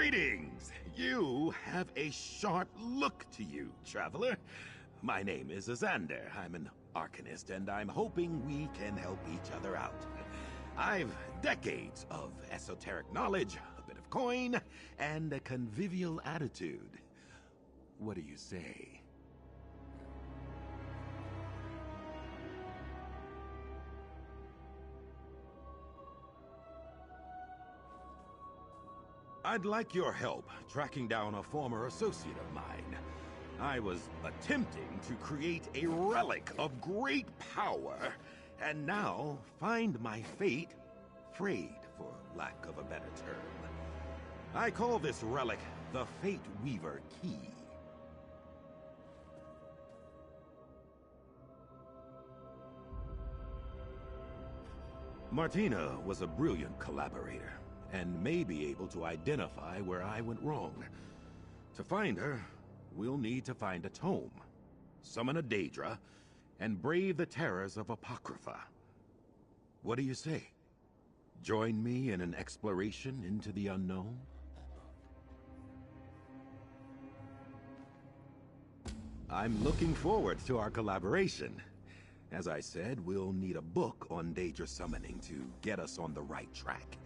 Greetings! You have a sharp look to you, traveler. My name is Azandar. I'm an arcanist, and I'm hoping we can help each other out. I've decades of esoteric knowledge, a bit of coin, and a convivial attitude. What do you say? I'd like your help tracking down a former associate of mine. I was attempting to create a relic of great power, and now find my fate frayed, for lack of a better term. I call this relic the Fate Weaver Key. Martina was a brilliant collaborator, and may be able to identify where I went wrong. To find her, we'll need to find a tome, summon a Daedra, and brave the terrors of Apocrypha. What do you say? Join me in an exploration into the unknown? I'm looking forward to our collaboration. As I said, we'll need a book on Daedra summoning to get us on the right track.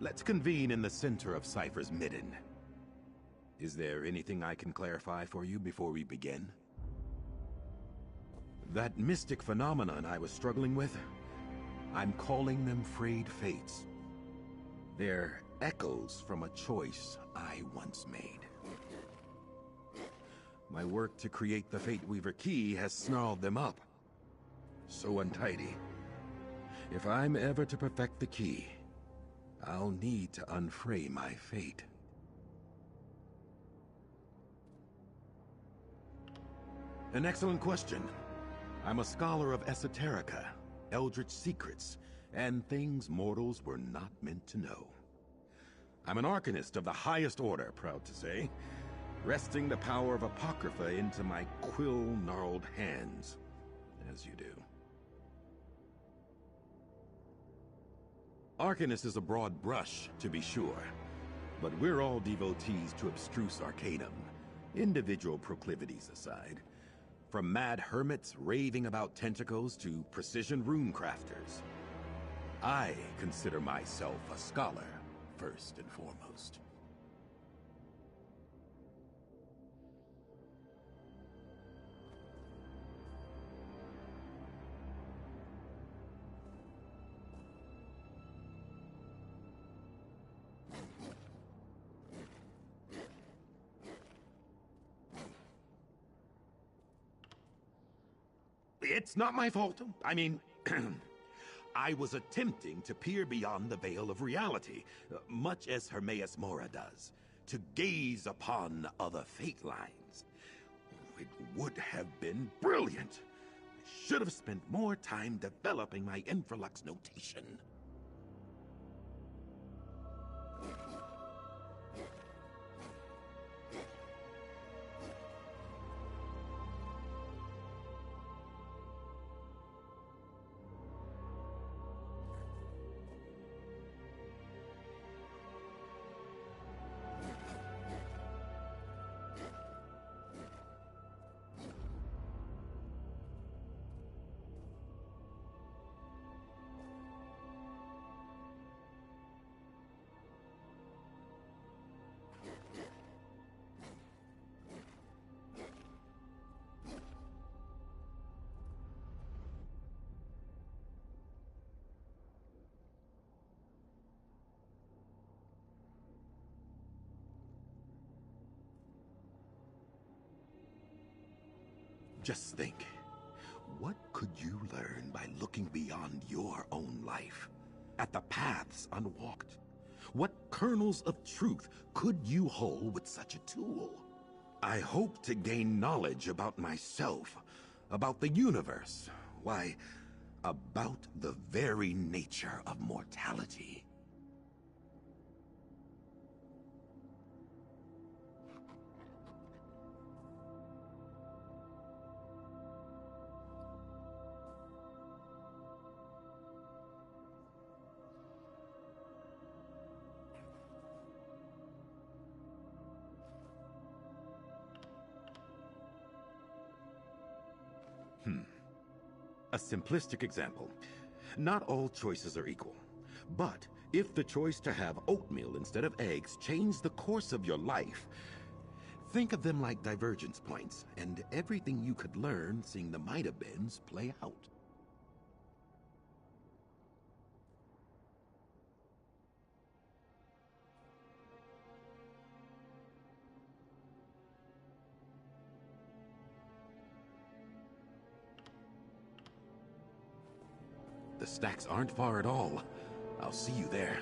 Let's convene in the center of Cypher's Midden. Is there anything I can clarify for you before we begin? That mystic phenomenon I was struggling with, I'm calling them frayed fates. They're echoes from a choice I once made. My work to create the Fate Weaver Key has snarled them up. So untidy. If I'm ever to perfect the key, I'll need to unfray my fate. An excellent question. I'm a scholar of esoterica, eldritch secrets, and things mortals were not meant to know. I'm an arcanist of the highest order, proud to say, wresting the power of Apocrypha into my quill-gnarled hands, as you do. Arcanist is a broad brush, to be sure, but we're all devotees to abstruse arcanum, individual proclivities aside. From mad hermits raving about tentacles to precision rune crafters. I consider myself a scholar, first and foremost. It's not my fault. I mean, I was attempting to peer beyond the veil of reality, much as Hermaeus Mora does, to gaze upon other fate lines. It would have been brilliant. I should have spent more time developing my infralux notation. Just think, what could you learn by looking beyond your own life, at the paths unwalked? What kernels of truth could you hold with such a tool? I hope to gain knowledge about myself, about the universe, why, about the very nature of mortality. A simplistic example. Not all choices are equal. But if the choice to have oatmeal instead of eggs changed the course of your life, think of them like divergence points and everything you could learn seeing the might-have-beens play out. The stacks aren't far at all. I'll see you there.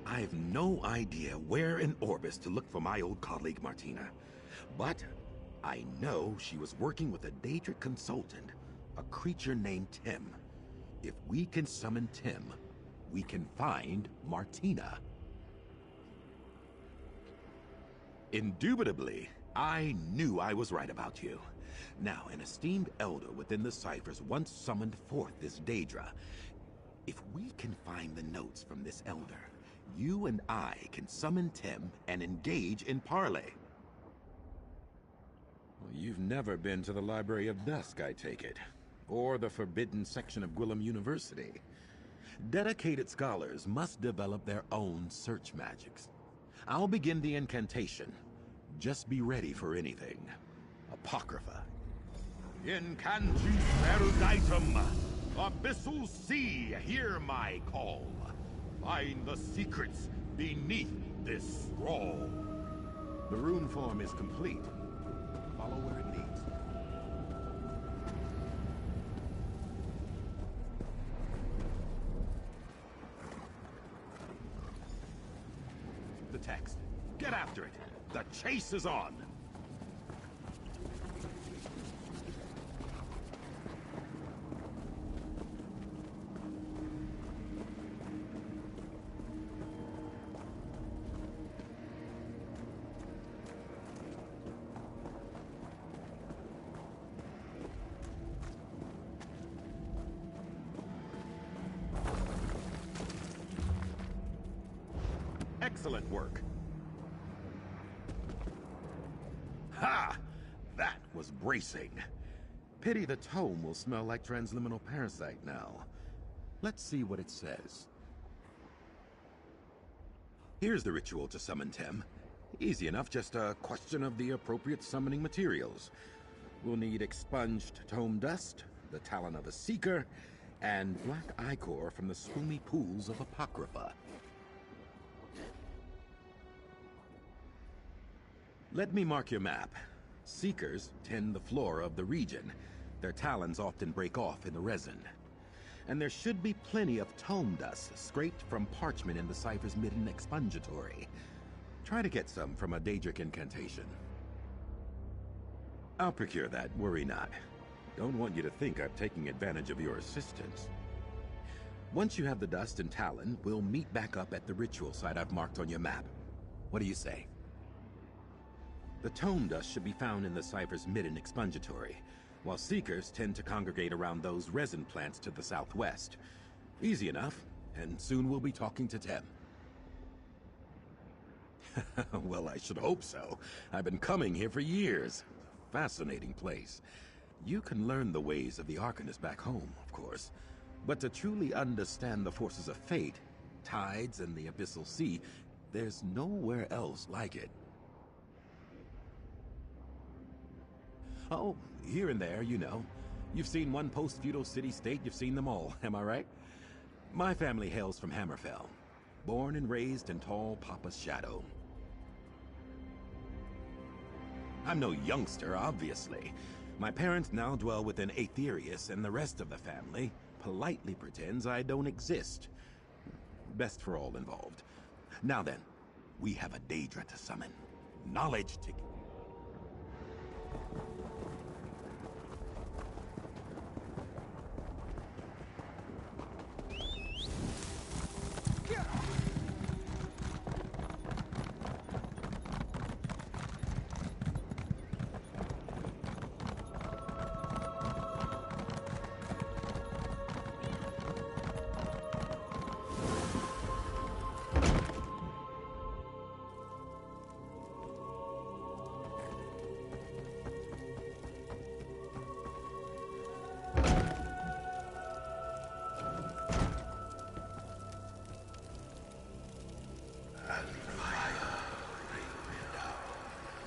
I have no idea where in Orbis to look for my old colleague Martina. But I know she was working with a Daedric consultant, a creature named Tim. If we can summon Tim, we can find Martina. Indubitably, I knew I was right about you. Now, an esteemed elder within the ciphers once summoned forth this Daedra. If we can find the notes from this elder, you and I can summon Tim and engage in parley. Well, you've never been to the Library of Dusk, I take it. Or the forbidden section of Gwillem University. Dedicated scholars must develop their own search magics. I'll begin the incantation. Just be ready for anything. Apocrypha. Incantus eruditum. Abyssal sea, hear my call. Find the secrets beneath this scroll. The rune form is complete. Follow where it leads. The text. Get after it. The chase is on. Excellent work. Ha! That was bracing. Pity the tome will smell like transliminal parasite now. Let's see what it says. Here's the ritual to summon Tem. Easy enough, just a question of the appropriate summoning materials. We'll need expunged tome dust, the talon of a seeker, and black ichor from the spumy pools of Apocrypha. Let me mark your map. Seekers tend the flora of the region. Their talons often break off in the resin. And there should be plenty of tome dust scraped from parchment in the cipher's midden expungatory. Try to get some from a Daedric incantation. I'll procure that, worry not. Don't want you to think I'm taking advantage of your assistance. Once you have the dust and talon, we'll meet back up at the ritual site I've marked on your map. What do you say? The tome dust should be found in the cipher's midden expungatory, while seekers tend to congregate around those resin plants to the southwest. Easy enough, and soon we'll be talking to Tem. Well, I should hope so. I've been coming here for years. Fascinating place. You can learn the ways of the Arcanist back home, of course. But to truly understand the forces of fate, tides and the Abyssal Sea, there's nowhere else like it. Oh, here and there, you know. You've seen one post-feudal city-state, you've seen them all, am I right? My family hails from Hammerfell. Born and raised in tall Papa's shadow. I'm no youngster, obviously. My parents now dwell within Aetherius, and the rest of the family politely pretends I don't exist. Best for all involved. Now then, we have a Daedra to summon. Knowledge to...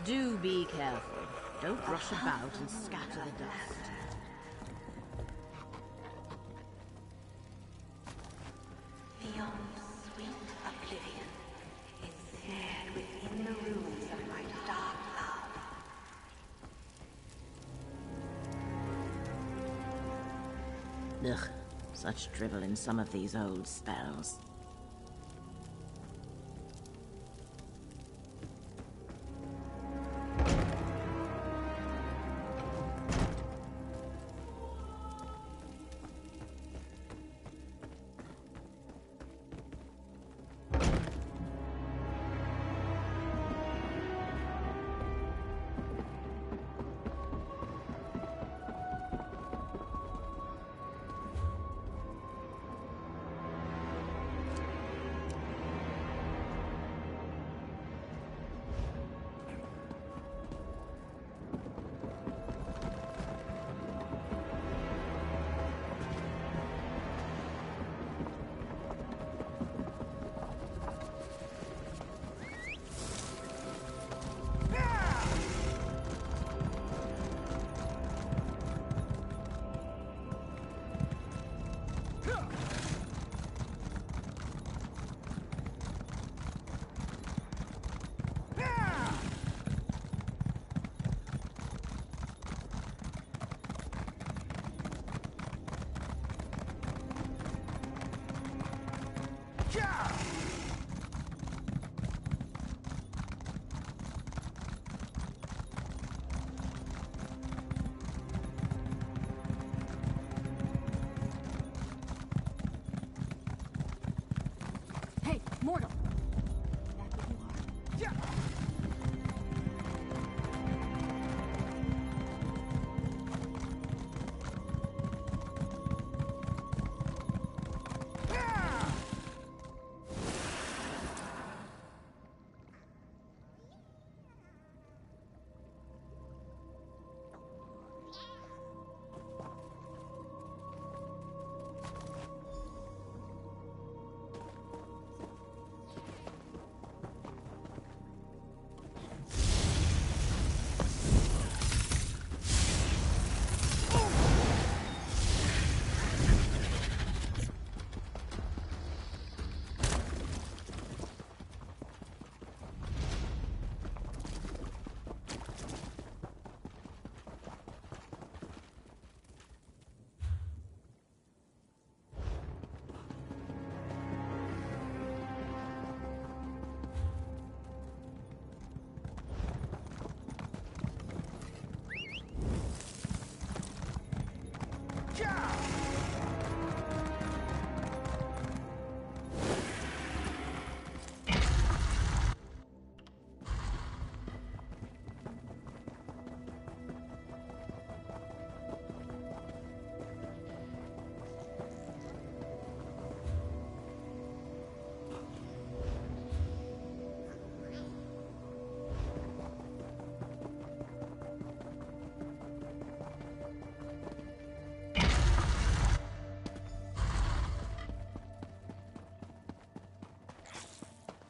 Do be careful. Don't rush about and scatter the dust. Beyond sweet oblivion is snared within the ruins of my dark love. Ugh, such drivel in some of these old spells. Mortal! That what you are? Yeah.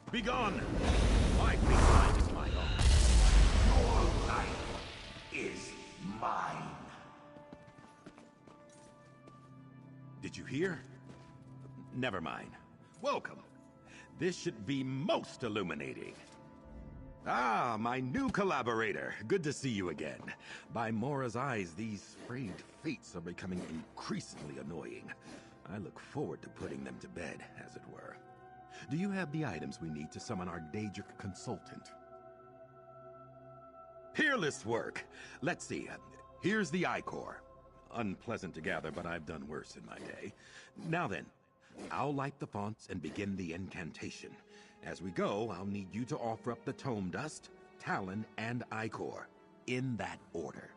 Begone! My free time is my own. Your life is mine. Did you hear? Never mind. Welcome. This should be most illuminating. Ah, my new collaborator. Good to see you again. By Mora's eyes, these frayed fates are becoming increasingly annoying. I look forward to putting them to bed, as it were. Do you have the items we need to summon our Daedric consultant? Peerless work! Let's see. Here's the Ichor. Unpleasant to gather, but I've done worse in my day. Now then, I'll light the fonts and begin the incantation. As we go, I'll need you to offer up the Tome Dust, Talon, and Ichor, in that order.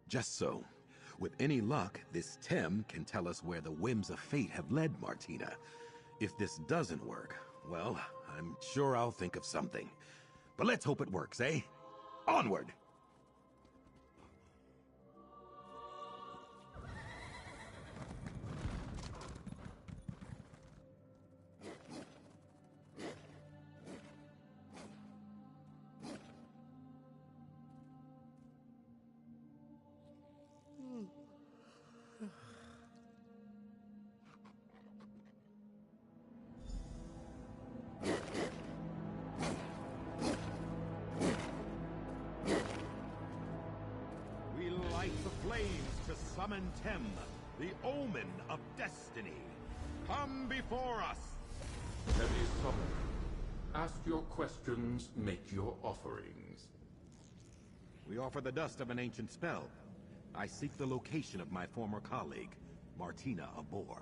Just so. With any luck, this Tem can tell us where the whims of fate have led Martina. If this doesn't work, well, I'm sure I'll think of something. But let's hope it works, eh? Onward! Summon Tem, the omen of destiny. Come before us! Heavy summon. Ask your questions, make your offerings. We offer the dust of an ancient spell. I seek the location of my former colleague, Martina Abor.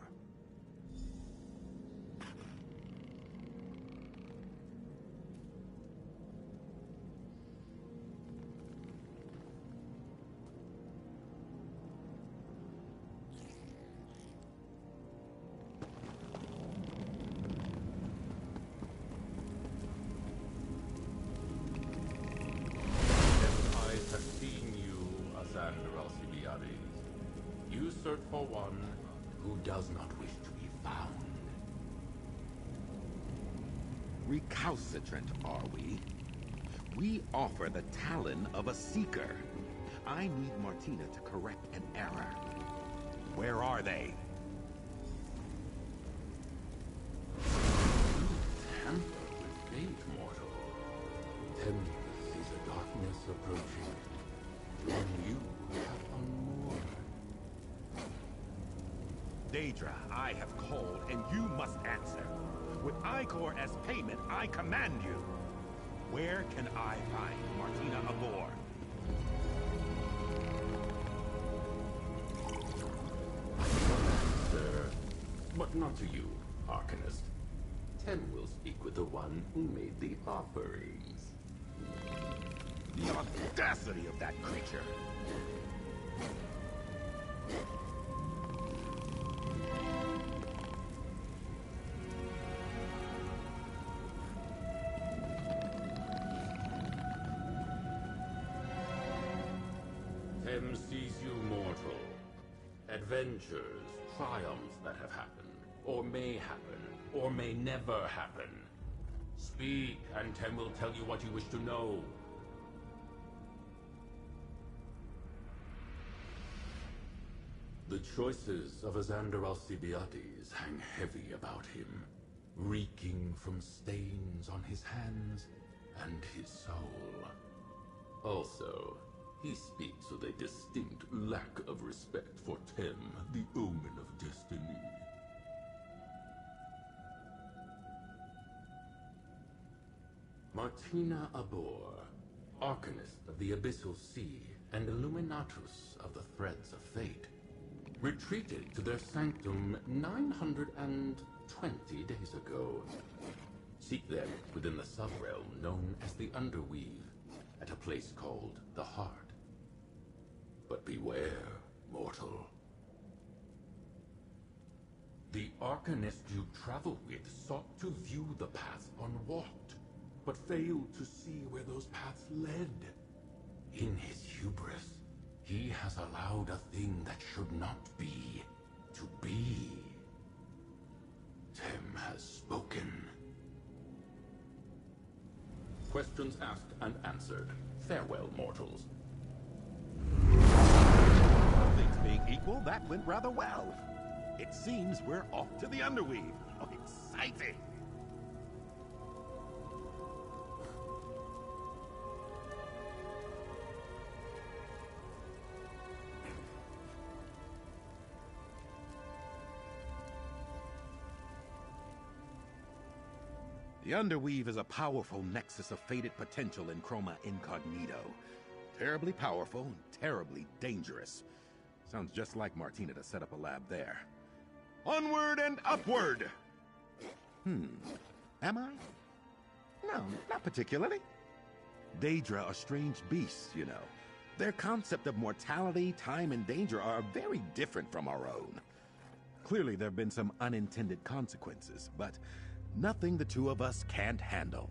Eyes have seen you, Azandar. You search for one who does not wish to be found. Recalcitrant, are we? We offer the talon of a seeker. I need Martina to correct an error. Where are they? Tamper with fate, mortal. Tend sees a darkness approaching. And you have unmoored. Daedra, I have called, and you must answer. With Icor as payment, I command you. Where can I find Martina Abor? Sir, but not to you, Arcanist. Tem will speak with the one who made the offerings. The audacity of that creature! Tem sees you mortal. Adventures, triumphs that have happened, or may happen, or may never happen. Speak, and Tem will tell you what you wish to know. The choices of Azandar Alcibiades hang heavy about him, reeking from stains on his hands and his soul. Also, he speaks with a distinct lack of respect for Tem, the omen of destiny. Martina Abor, Arcanist of the Abyssal Sea and Illuminatus of the Threads of Fate, retreated to their sanctum 920 days ago. Seek them within the subrealm known as the Underweave, at a place called the Heart. But beware, mortal. The Arcanist you travel with sought to view the paths unwalked, but failed to see where those paths led. In his hubris, he has allowed a thing that should not be, to be. Tem has spoken. Questions asked and answered. Farewell, mortals. All things being equal, that went rather well. It seems we're off to the Underweave. Oh, exciting! The Underweave is a powerful nexus of fated potential in Chroma Incognito. Terribly powerful and terribly dangerous. Sounds just like Martina to set up a lab there. Onward and upward! Am I? No, not particularly. Daedra are strange beasts, you know. Their concept of mortality, time, and danger are very different from our own. Clearly, there have been some unintended consequences, but nothing the two of us can't handle.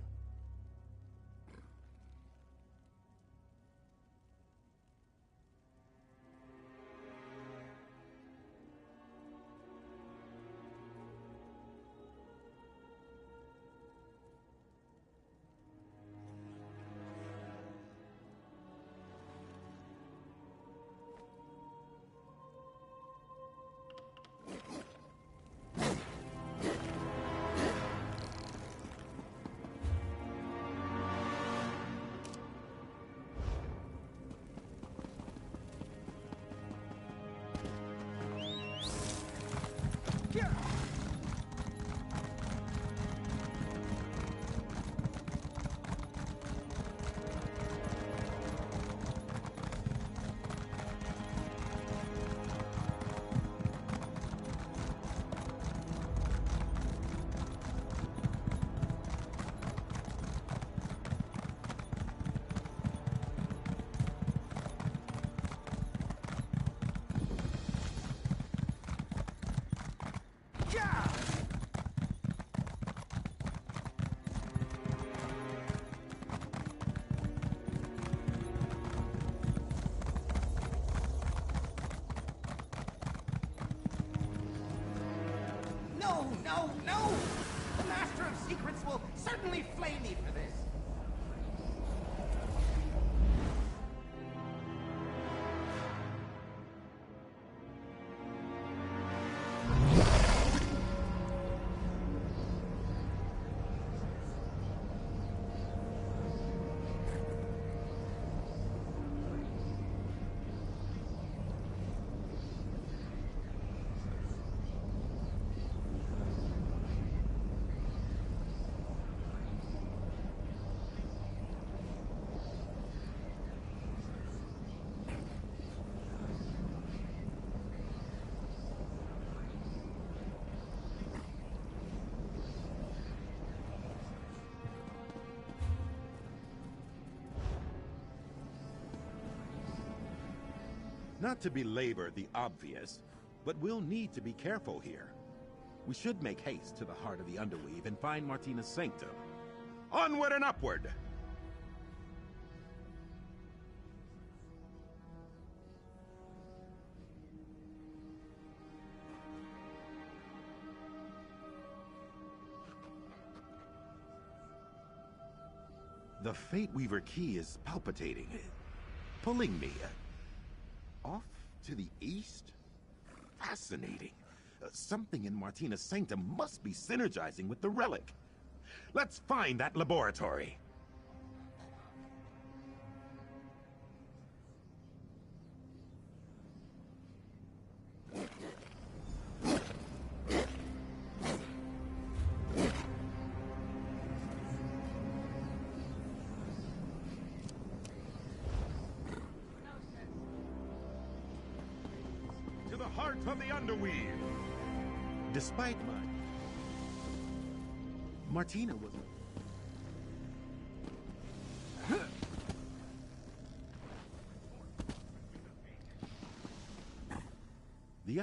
No, no! The Master of Secrets will certainly flame me for this. Not to belabor the obvious, but we'll need to be careful here. We should make haste to the heart of the Underweave and find Martina's sanctum. Onward and upward! The Fate Weaver key is palpitating, pulling me. Off to the east? Fascinating. Something in Martina's sanctum must be synergizing with the relic. Let's find that laboratory. Heart of the Underweave. Despite Martina was... The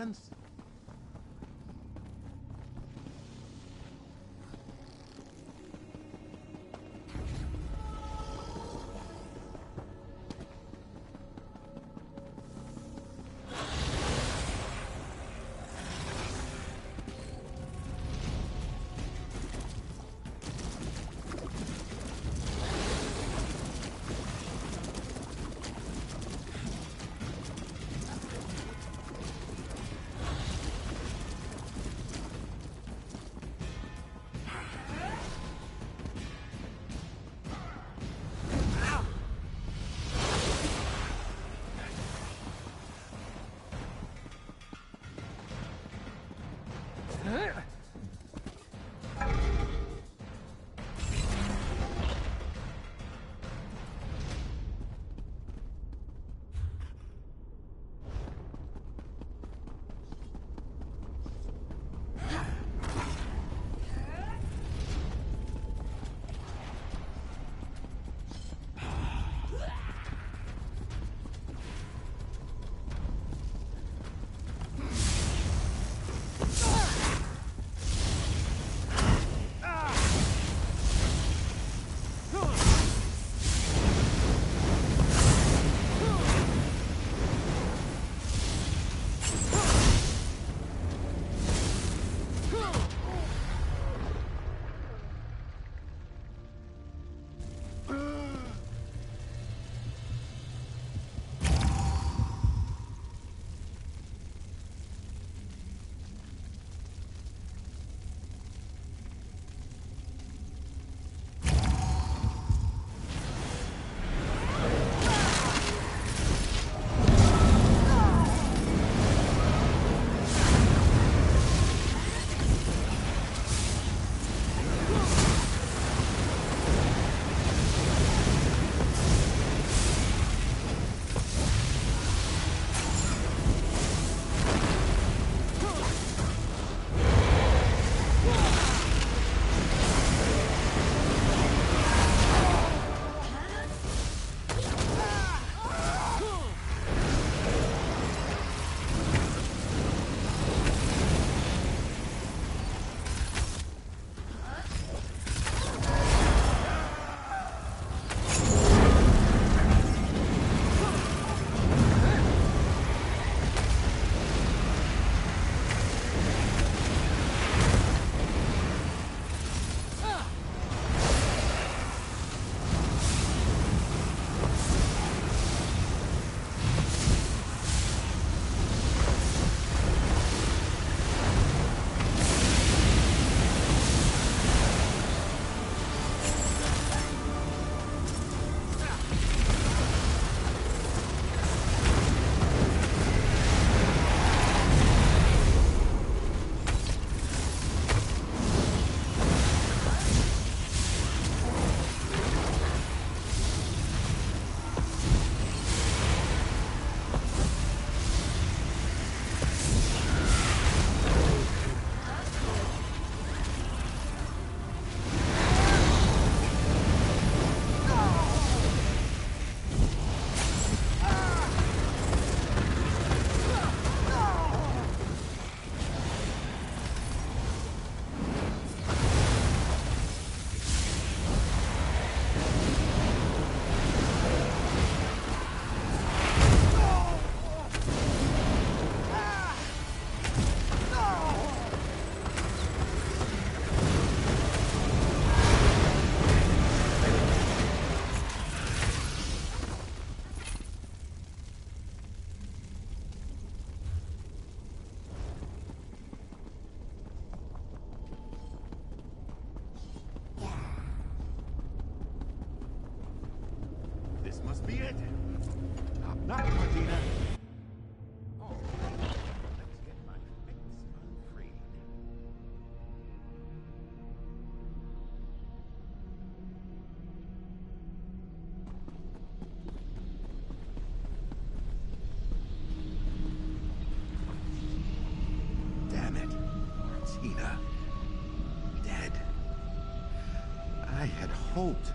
Holt.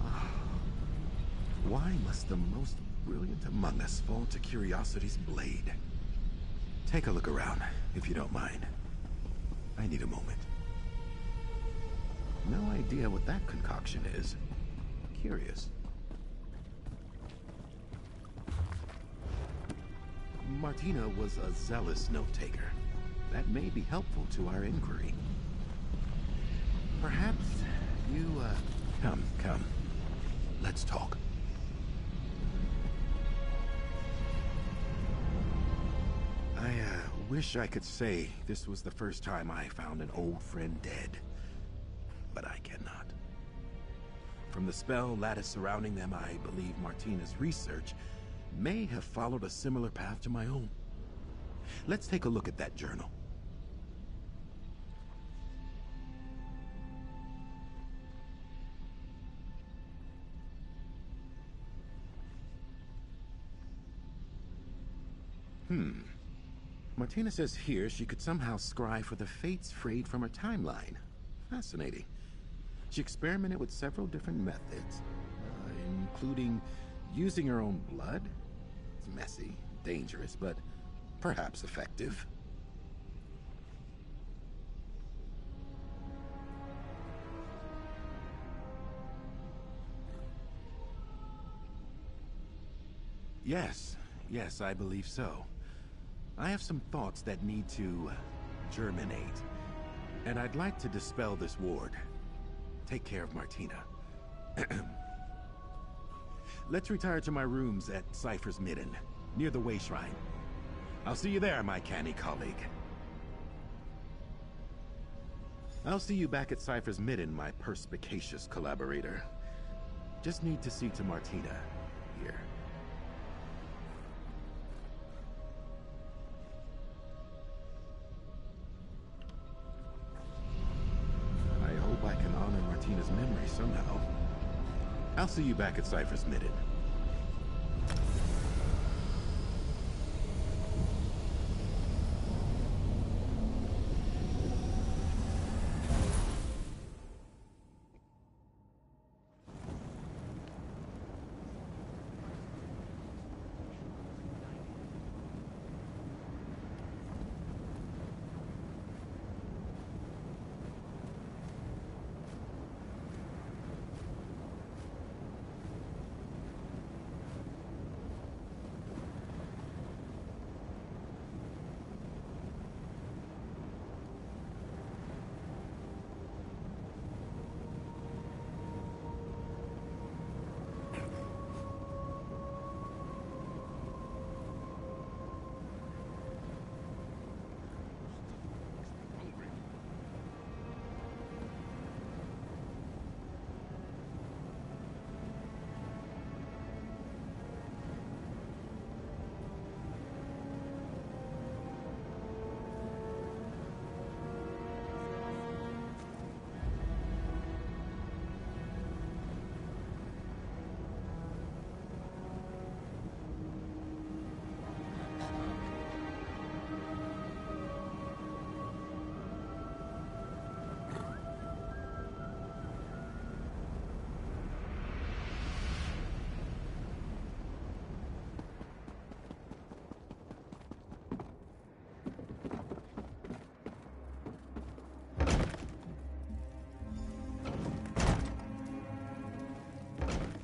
Ah, why must the most brilliant among us fall to curiosity's blade? Take a look around, if you don't mind. I need a moment. No idea what that concoction is. Curious. Martina was a zealous note-taker. That may be helpful to our inquiry. Perhaps you, Come. Let's talk. I, wish I could say this was the first time I found an old friend dead. But I cannot. From the spell lattice surrounding them, I believe Martina's research may have followed a similar path to my own. Let's take a look at that journal. Martina says here she could somehow scry for the fates frayed from her timeline. Fascinating. She experimented with several different methods, including using her own blood. It's messy, dangerous, but perhaps effective. Yes, I believe so. I have some thoughts that need to germinate, and I'd like to dispel this ward. Take care of Martina. Let's retire to my rooms at Cypher's Midden, near the Way Shrine. I'll see you there, my canny colleague. I'll see you back at Cypher's Midden, my perspicacious collaborator. Just need to see to Martina here. I can honor Martina's memory somehow. I'll see you back at Cypher's Midden.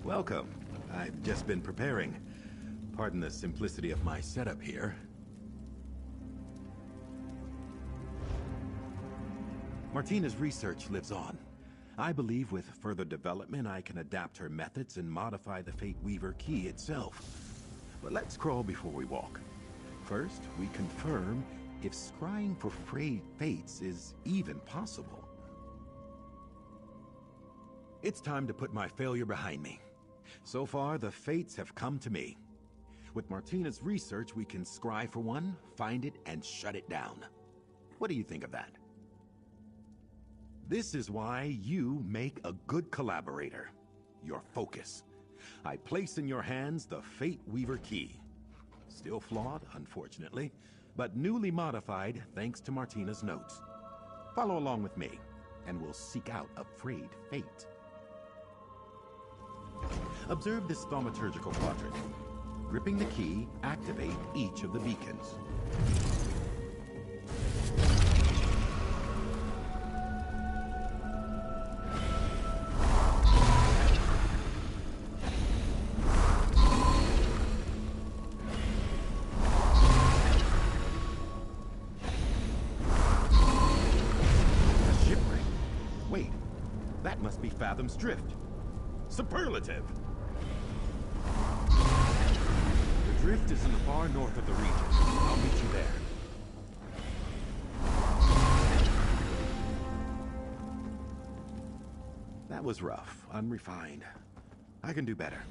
Welcome. I've just been preparing. Pardon the simplicity of my setup here. Martina's research lives on. I believe with further development I can adapt her methods and modify the Fate Weaver key itself. But let's crawl before we walk. First, we confirm if scrying for frayed fates is even possible. It's time to put my failure behind me. So far, the fates have come to me. With Martina's research, we can scry for one, find it, and shut it down. What do you think of that? This is why you make a good collaborator. Your focus. I place in your hands the Fate Weaver key. Still flawed, unfortunately, but newly modified thanks to Martina's notes. Follow along with me. and will seek out a frayed fate. Observe this thaumaturgical quadrant. Gripping the key, activate each of the beacons. A shipwreck. Wait, that must be Fathom's Drift. Superlative! The drift is in the far north of the region. I'll meet you there. That was rough, unrefined. I can do better.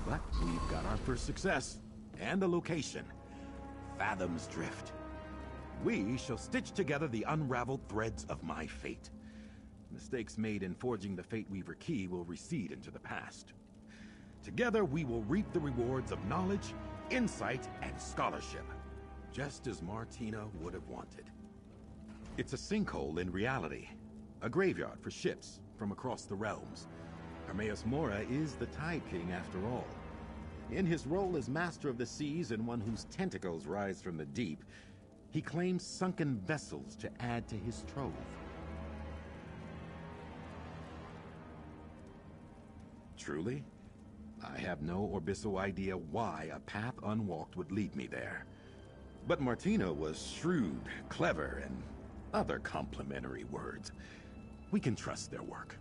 But we've got our first success, and a location. Fathom's Drift. We shall stitch together the unraveled threads of my fate. Mistakes made in forging the Fate Weaver key will recede into the past. Together we will reap the rewards of knowledge, insight, and scholarship, just as Martina would have wanted. It's a sinkhole in reality, a graveyard for ships from across the realms. Hermaeus Mora is the Tide King after all. In his role as Master of the Seas and one whose tentacles rise from the deep, he claims sunken vessels to add to his trove. Truly? I have no Orbiso idea why a path unwalked would lead me there. But Martina was shrewd, clever, and other complimentary words. We can trust their work.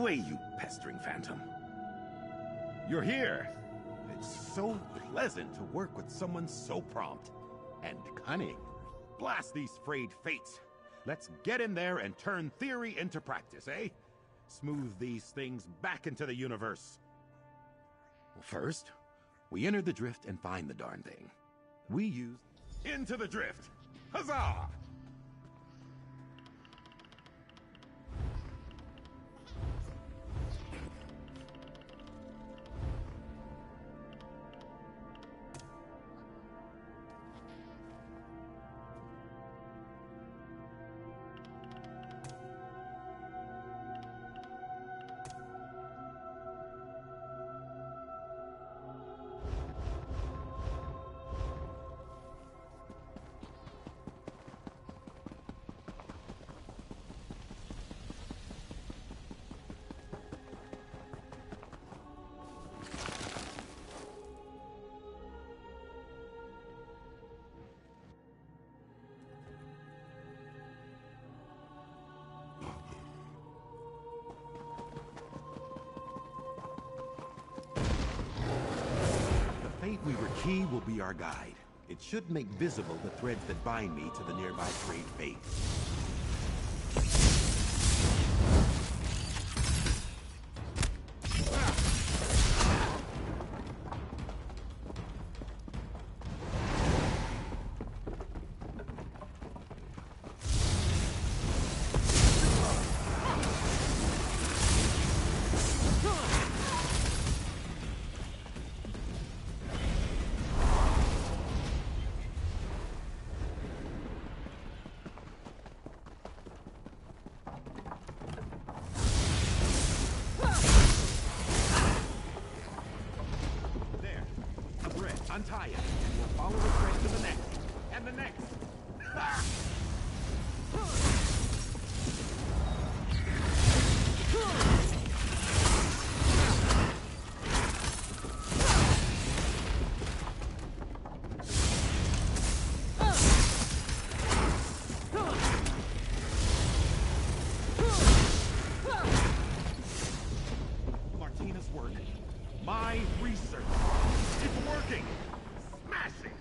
away, you pestering phantom. You're here. It's so pleasant to work with someone so prompt and cunning. Blast these frayed fates. Let's get in there and turn theory into practice, eh? Smooth these things back into the universe. Well, first, we enter the drift and find the darn thing. We use into the drift. Huzzah! We were key will be our guide. It should make visible the threads that bind me to the nearby frayed fate. Untie it, and we'll follow the thread to the next, and the next. Ah! Martina's work. My research. It's working! Smashing!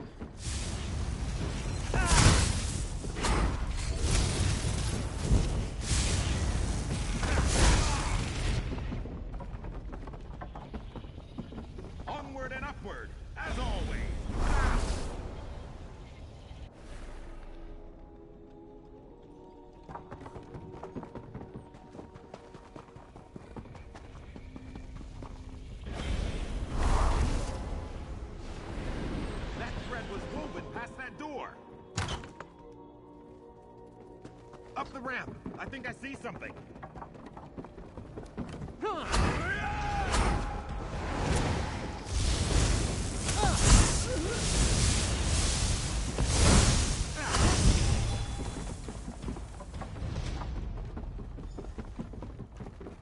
Onward and upward, as always! Up the ramp! I think I see something!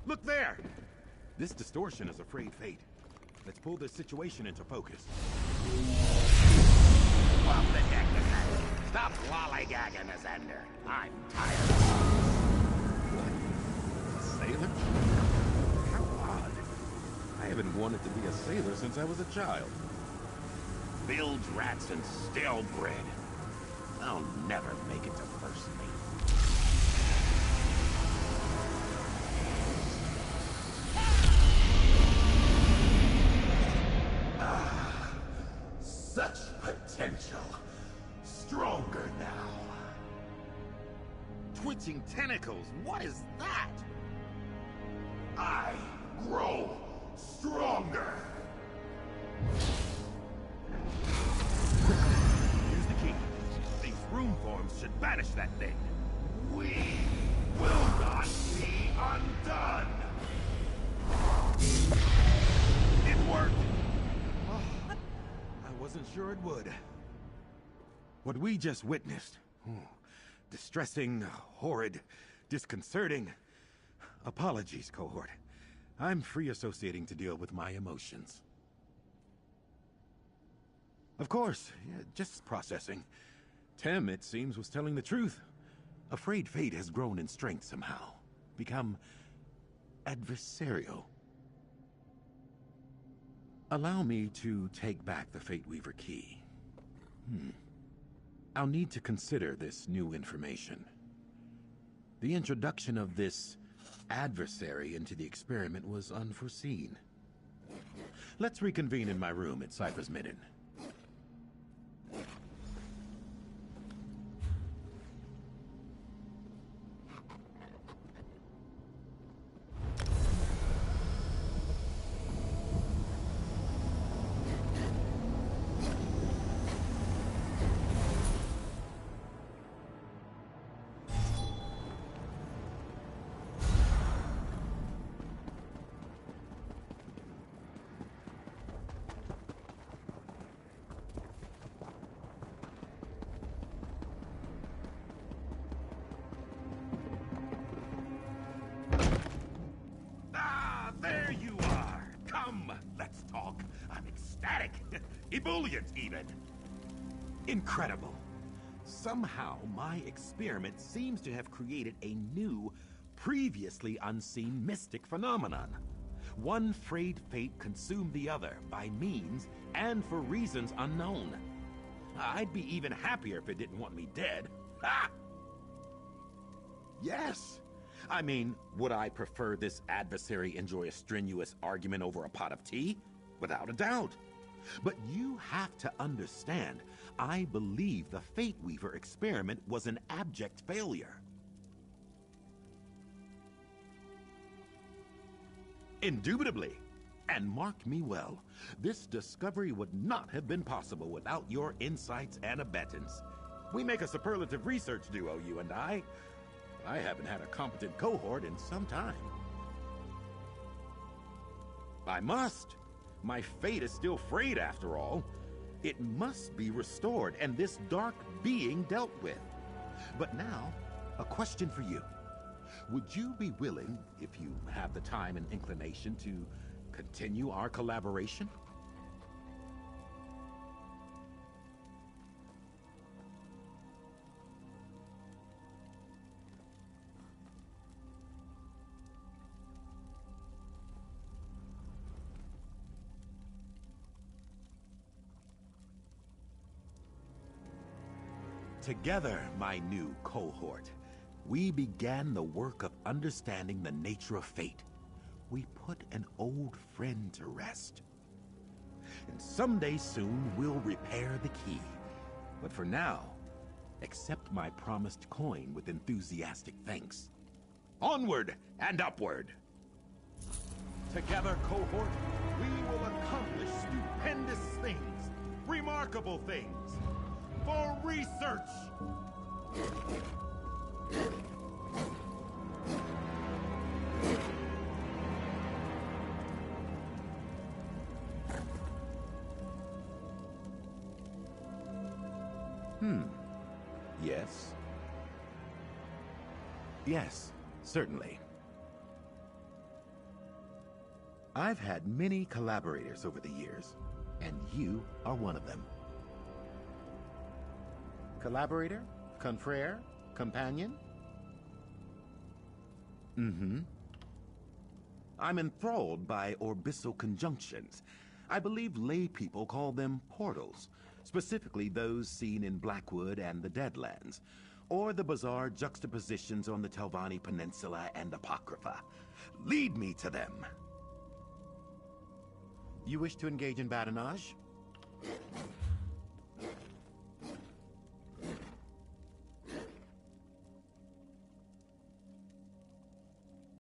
Look there! This distortion is a frayed fate. Let's pull this situation into focus. Off the deck, Azandar. Stop lollygagging, Azandar. I'm tired. What? A sailor? How odd. I haven't wanted to be a sailor since I was a child. Bilge rats and stale bread. I'll never make it to first mate. Such potential. Stronger now. Twitching tentacles, what is that? I grow stronger. Here's the key. These room forms should banish that thing. We will not be undone. It worked! I wasn't sure it would. What we just witnessed. Distressing, horrid, disconcerting. Apologies, cohort. I'm free associating to deal with my emotions. Of course, yeah, just processing. Tem, it seems, was telling the truth. Afraid Fate has grown in strength somehow. Become Adversarial. Allow me to take back the Fate Weaver key. I'll need to consider this new information. The introduction of this adversary into the experiment was unforeseen. Let's reconvene in my room at Cypher's Midden. There you are! Come, let's talk. I'm ecstatic. Ebullient, even. Incredible. Somehow, my experiment seems to have created a new, previously unseen mystic phenomenon. One frayed fate consumed the other by means and for reasons unknown. I'd be even happier if it didn't want me dead. Ha! Yes. I mean, would I prefer this adversary enjoy a strenuous argument over a pot of tea? Without a doubt. But you have to understand, I believe the Fate Weaver experiment was an abject failure. Indubitably. And mark me well, this discovery would not have been possible without your insights and abettance. We make a superlative research duo, you and I. I haven't had a competent cohort in some time. I must. My fate is still frayed after all. It must be restored and this dark being dealt with. But now, a question for you. Would you be willing, if you have the time and inclination, to continue our collaboration? Together, my new cohort, we began the work of understanding the nature of fate. We put an old friend to rest. And someday soon, we'll repair the key. But for now, accept my promised coin with enthusiastic thanks. Onward and upward! Together, cohort, we will accomplish stupendous things, remarkable things, for research! Yes. Yes, certainly. I've had many collaborators over the years, and you are one of them. Collaborator? Confrere? Companion? I'm enthralled by orbisal conjunctions. I believe lay people call them portals, specifically those seen in Blackwood and the Deadlands, or the bizarre juxtapositions on the Telvanni Peninsula and Apocrypha. Lead me to them. You wish to engage in badinage?